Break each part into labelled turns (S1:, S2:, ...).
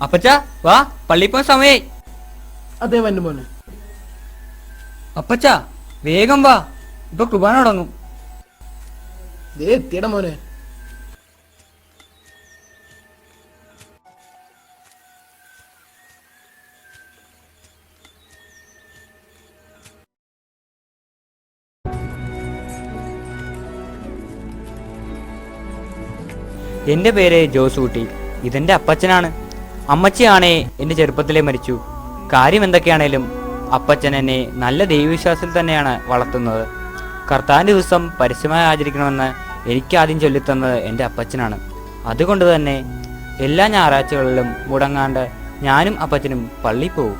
S1: അപ്പച്ചാ വാ, പള്ളി പോകാൻ സമയായി.
S2: അതെ വന്നു മോനെ.
S1: അപ്പച്ചാ വേഗം വാ, ഇപ്പൊ കുർബാന തുടങ്ങും.
S2: എത്തിയട മോനെ.
S1: എന്റെ പേര് ജോസൂട്ടി. ഇതെന്റെ അപ്പച്ചനാണ്. അമ്മച്ചിയാണേ എന്റെ ചെറുപ്പത്തിലേ മരിച്ചു. കാര്യം എന്തൊക്കെയാണേലും അപ്പച്ചൻ എന്നെ നല്ല ദൈവവിശ്വാസത്തിൽ തന്നെയാണ് വളർത്തുന്നത്. കർത്താവിന്റെ ദിവസം പരസ്യമായി ആചരിക്കണമെന്ന് എനിക്ക് ആദ്യം ചൊല്ലിത്തന്നത് എൻ്റെ അപ്പച്ചനാണ്. അതുകൊണ്ട് തന്നെ എല്ലാ ഞായറാഴ്ചകളിലും മുടങ്ങാണ്ട് ഞാനും അപ്പച്ചനും പള്ളിയിൽ പോകും.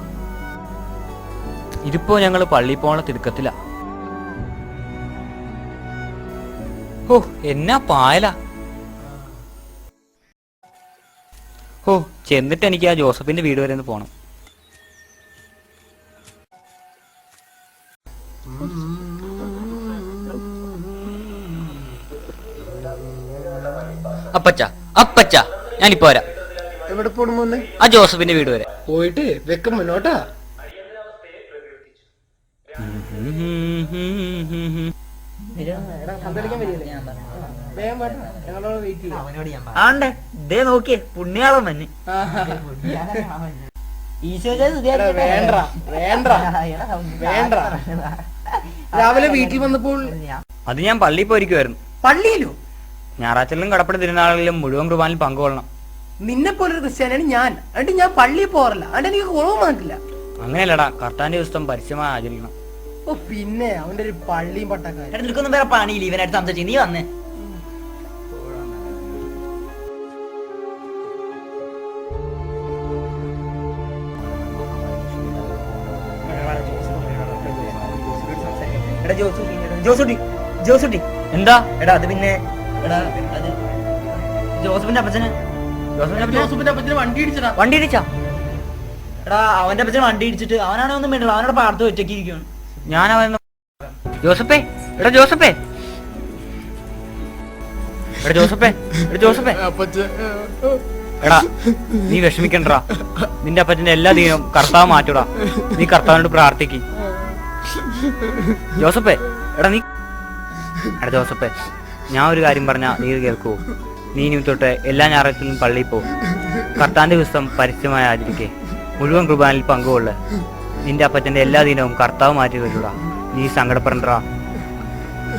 S1: ഇതിപ്പോ ഞങ്ങൾ പള്ളിയിൽ പോകാനുള്ള തിടുക്കത്തില. ഓ എന്നാ പായല. ഓ ചെന്നിട്ട് എനിക്ക് ആ ജോസഫിന്റെ വീട് വരെ ഒന്ന് പോണം. അപ്പച്ച അപ്പച്ച ഞാനിപ്പോ വരാം.
S2: എവിടെ പോണു മോനെ?
S1: ആ ജോസഫിന്റെ വീട് വരെ
S2: പോയിട്ട് വെക്കം മുന്നോട്ടാ.
S3: ആണ്ടേ ദേ നോക്കിയേ പുണ്യാളം തന്നെ.
S2: രാവിലെ വീട്ടിൽ വന്നപ്പോൾ
S1: അത് ഞാൻ പള്ളിയിൽ പോയിരിക്കുമായിരുന്നു.
S2: പള്ളിയിലോ?
S1: ഞായറാഴ്ചകളിലും കടപ്പട തിരുനാളുകളിലും മുഴുവൻ കുർബാനയിൽ പങ്കുകൊള്ളണം.
S2: നിന്നെ പോലൊരു ക്രിസ്ത്യാനാണ് ഞാൻ. എന്നിട്ട് ഞാൻ പള്ളിയിൽ പോറില്ല. എന്നിട്ട് എനിക്ക് കുറവ് മാറ്റില്ല.
S1: അങ്ങനെയല്ലടാ, കർത്താവിന്റെ ദിവസം പരസ്യമായി ആചരിക്കണം.
S2: ഓ പിന്നെ അവന്റെ ഒരു പള്ളിയും പട്ടക്കാരൻ.
S3: നിനക്കൊന്നും വേറെ പണിയില്ല, ഇവനായിട്ട് സംസാരിച്ചു. നീ വന്നേ. ജോസുട്ടി
S1: എന്താ
S3: എടാ അത് പിന്നെ എടാ അത് ജോസഫിന്റെ അപ്പച്ചന്
S2: ജോസഫിന്റെ അപ്പച്ചന് വണ്ടി ഇടിച്ചടാ.
S1: വണ്ടി ഇടിച്ചാ?
S3: എടാ അവന്റെ അപ്പച്ചന് വണ്ടി ഇടിച്ചിട്ട് അവനാണെ ഒന്നും വേണ്ടില്ല, അവനോട് പാടത്ത് ഒറ്റയ്ക്ക് ഇരിക്കുകയാണ്.
S1: ഞാൻ അവൻ ജോസഫേ, എടാ ജോസഫേ, എടാ ജോസഫേ, എടാ ജോസഫേ. എടാ നീ വിഷമിക്കണ്ടാ, നിന്റെ അപ്പച്ചന്റെ എല്ലാ ദീനവും കർത്താവ് മാറ്റൂടാ. നീ കർത്താവിനോട് പ്രാർത്ഥിക്കും. ജോസഫേ എടാ നീ, എടാ ജോസഫേ ഞാൻ ഒരു കാര്യം പറഞ്ഞാ നീ കേൾക്കൂ. നീ ഇനി തൊട്ട് എല്ലാ ഞായറാഴ്ചയിലും പള്ളിയിൽ പോകും. കർത്താവിന്റെ ദിവസം പരസ്യമായി ആചരിക്കേ, മുഴുവൻ കുർബാനയിൽ പങ്കുകൊള്ളു. നിന്റെ അപ്പച്ചന്റെ എല്ലാ ദിനവും കർത്താവ് മാറ്റി വരൂടാ. നീ സങ്കടപ്പെടണ്ടാ,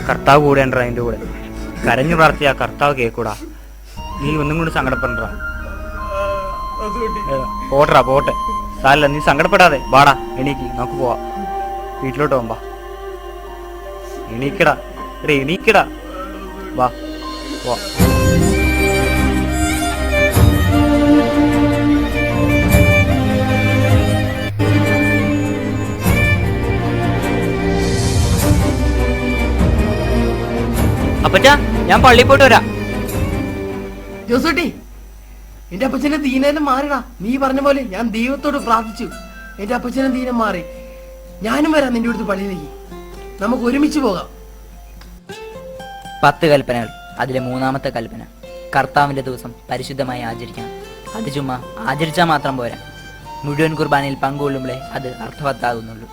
S1: കർത്താവ് കൂടെ ഉണ്ടാ നിന്റെ കൂടെ. കരഞ്ഞു പ്രാർത്ഥിയാ കർത്താവ് കേൾക്കൂടാ. നീ ഒന്നും കൂടി സങ്കടപ്പെടണ്ടാ. പോട്ടറാ പോട്ടെ, സാരല്ല, നീ സങ്കടപ്പെടാതെ വാടാ. എണീക്ക്, നമുക്ക് പോവാ, വീട്ടിലോട്ട് പോകാം. എണീക്കടാ, എടേ എണീക്കടാ, വാ വാ. അപ്പച്ചാ ഞാൻ പള്ളിയിൽ പോയിട്ട് വരാം.
S2: ജോസൂട്ടി എന്റെ അപ്പച്ചന്റെ ദീനം മാറിടാ. നീ പറഞ്ഞ പോലെ ഞാൻ ദൈവത്തോട് പ്രാർത്ഥിച്ചു, എന്റെ അപ്പച്ചന്റെ ദീനം മാറി. ഞാനും വരാം നിന്റെ അടുത്ത് പള്ളിയിലേക്ക്, നമുക്ക് ഒരുമിച്ച് പോകാം.
S4: 10 കൽപ്പനകൾ. അതിലെ 3-ാമത്തെ കൽപ്പന കർത്താവിന്റെ ദിവസം പരിശുദ്ധമായി ആചരിക്കണം. അത് ചുമ്മാ ആചരിച്ചാൽ മാത്രം പോരാ, മുഴുവൻ കുർബാനയിൽ പങ്കുകൊള്ളുമ്പോഴേ അത് അർത്ഥവത്താകുന്നുള്ളൂ.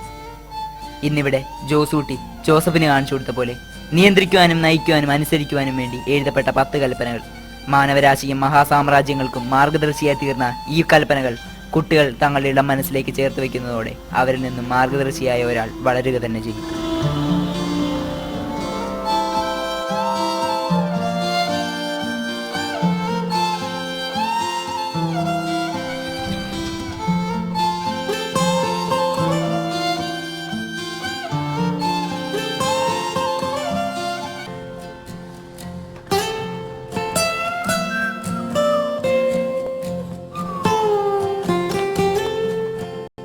S4: ഇന്നിവിടെ ജോസൂട്ടി ജോസഫിന് കാണിച്ചു കൊടുത്ത പോലെ നിയന്ത്രിക്കുവാനും നയിക്കുവാനും അനുസരിക്കുവാനും വേണ്ടി എഴുതപ്പെട്ട 10 കൽപ്പനകൾ മാനവരാശിയും മഹാസാമ്രാജ്യങ്ങൾക്കും മാർഗദർശിയായി തീർന്ന ഈ കൽപ്പനകൾ കുട്ടികൾ തങ്ങളുടെ ഇളം മനസ്സിലേക്ക് ചേർത്ത് വയ്ക്കുന്നതോടെ അവരിൽ നിന്നും മാർഗദർശിയായ ഒരാൾ വളരുക തന്നെ ചെയ്യും.